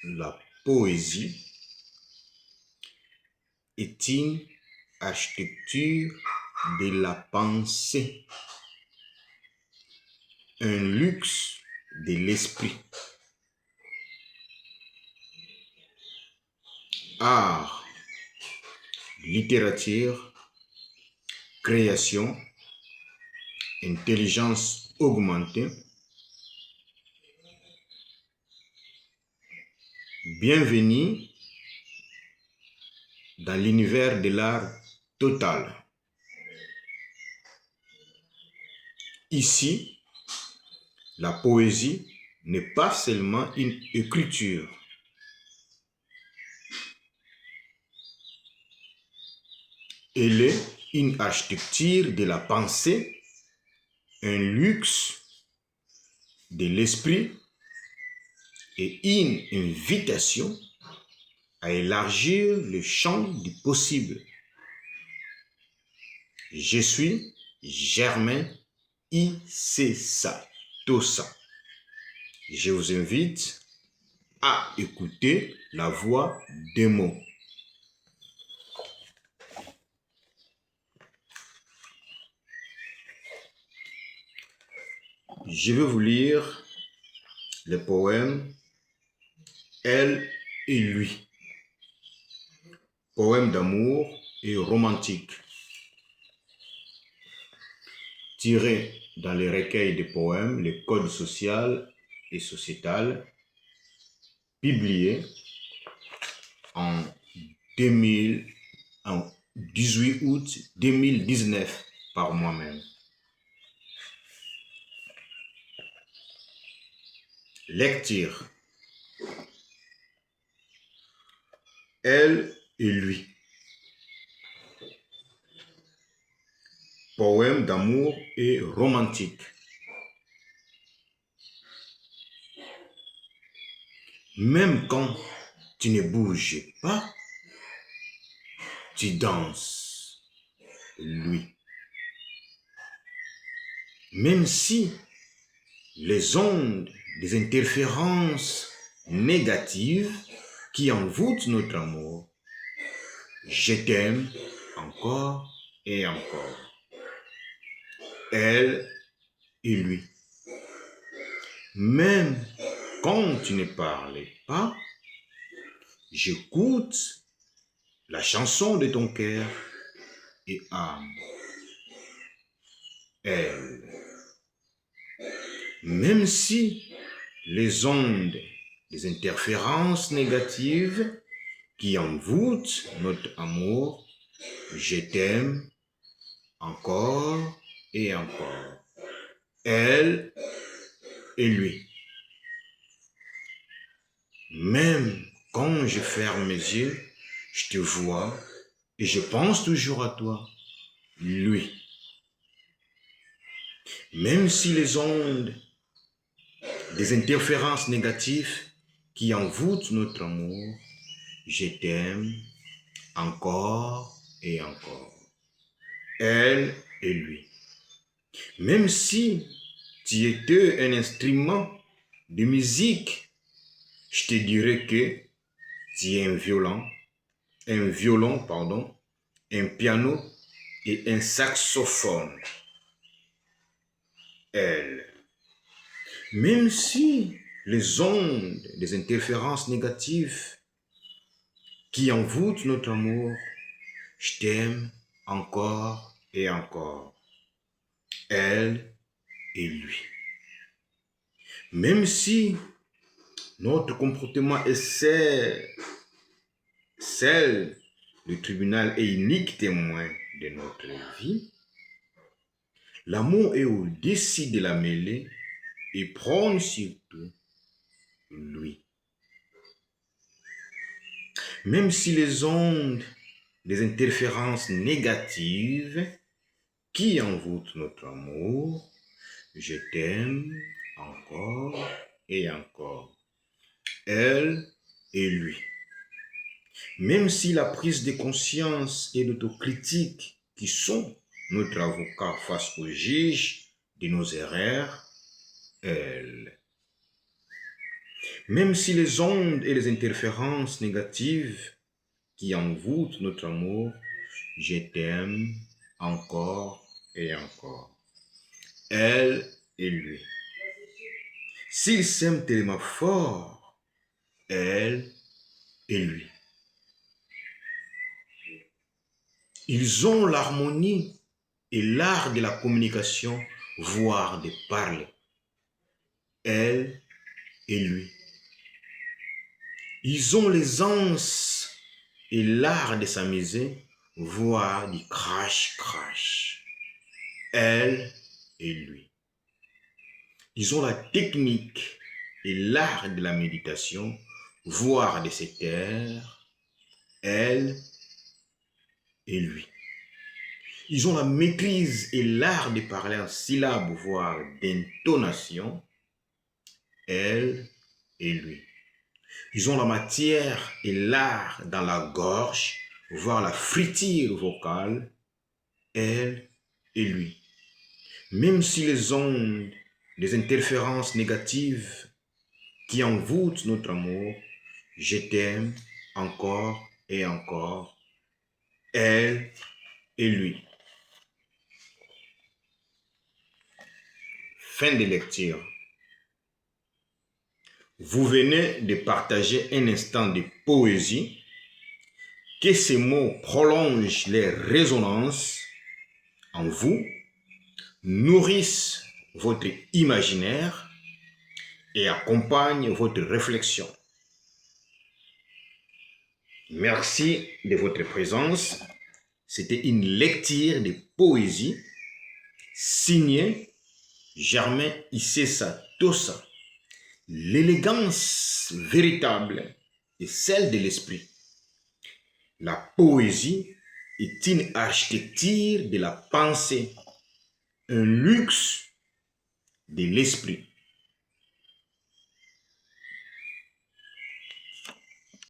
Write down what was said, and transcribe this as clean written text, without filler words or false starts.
La poésie est une architecture de la pensée, un luxe de l'esprit. Art, littérature, création, intelligence augmentée. Bienvenue dans l'univers de l'art total. Ici, la poésie n'est pas seulement une écriture. Elle est une architecture de la pensée, un luxe de l'esprit et une invitation à élargir le champ du possible. Je suis Germain Issessa Tossa. Je vous invite à écouter la voix des mots. Je vais vous lire le poème Elle et lui. Poème d'amour et romantique. Tiré dans les recueils de poèmes Le Code social et sociétal, publié en 18 août 2019 par moi-même. Lecture. Elle et lui. Poème d'amour et romantique. Même quand tu ne bouges pas, tu danses, lui. Même si les ondes des interférences négatives qui envoûtent notre amour, je t'aime encore et encore. Elle et lui. Même quand tu ne parlais pas, j'écoute la chanson de ton cœur et âme. Elle. Même si les ondes des interférences négatives qui envoûtent notre amour, je t'aime encore et encore. Elle et lui. Même quand je ferme mes yeux, je te vois et je pense toujours à toi, lui. Même si les ondes des interférences négatives qui envoûtent notre amour, je t'aime encore et encore. Elle et lui. Même si tu étais un instrument de musique, je te dirais que tu es un violon, un piano et un saxophone. Elle. Même si les ondes des interférences négatives qui envoûtent notre amour, je t'aime encore et encore. Elle et lui. Même si notre comportement est celle du tribunal et unique témoin de notre vie, l'amour est au-dessus de la mêlée et prône surtout lui. Même si les ondes des interférences négatives qui envoûtent notre amour, je t'aime encore et encore. Elle et lui. Même si la prise de conscience et l'autocritique qui sont notre avocat face au juge de nos erreurs, elle. Même si les ondes et les interférences négatives qui envoûtent notre amour, je t'aime encore et encore. Elle et lui. S'ils s'aiment tellement fort, elle et lui. Ils ont l'harmonie et l'art de la communication, voire de parler. Elle et lui. Ils ont l'aisance et l'art de s'amuser, voire du crash-crash. Elle et lui. Ils ont la technique et l'art de la méditation, voire de se taire. Elle et lui. Ils ont la maîtrise et l'art de parler en syllabes, voire d'intonation. Elle et lui. Ils ont la matière et l'art dans la gorge, voire la friture vocale. Elle et lui. Même si les ondes, les interférences négatives qui envoûtent notre amour, je t'aime encore et encore. Elle et lui. Fin de lecture. Vous venez de partager un instant de poésie. Que ces mots prolongent les résonances en vous, nourrissent votre imaginaire et accompagnent votre réflexion. Merci de votre présence. C'était une lecture de poésie signée Germain Issessa Tossa. L'élégance véritable est celle de l'esprit. La poésie est une architecture de la pensée, un luxe de l'esprit.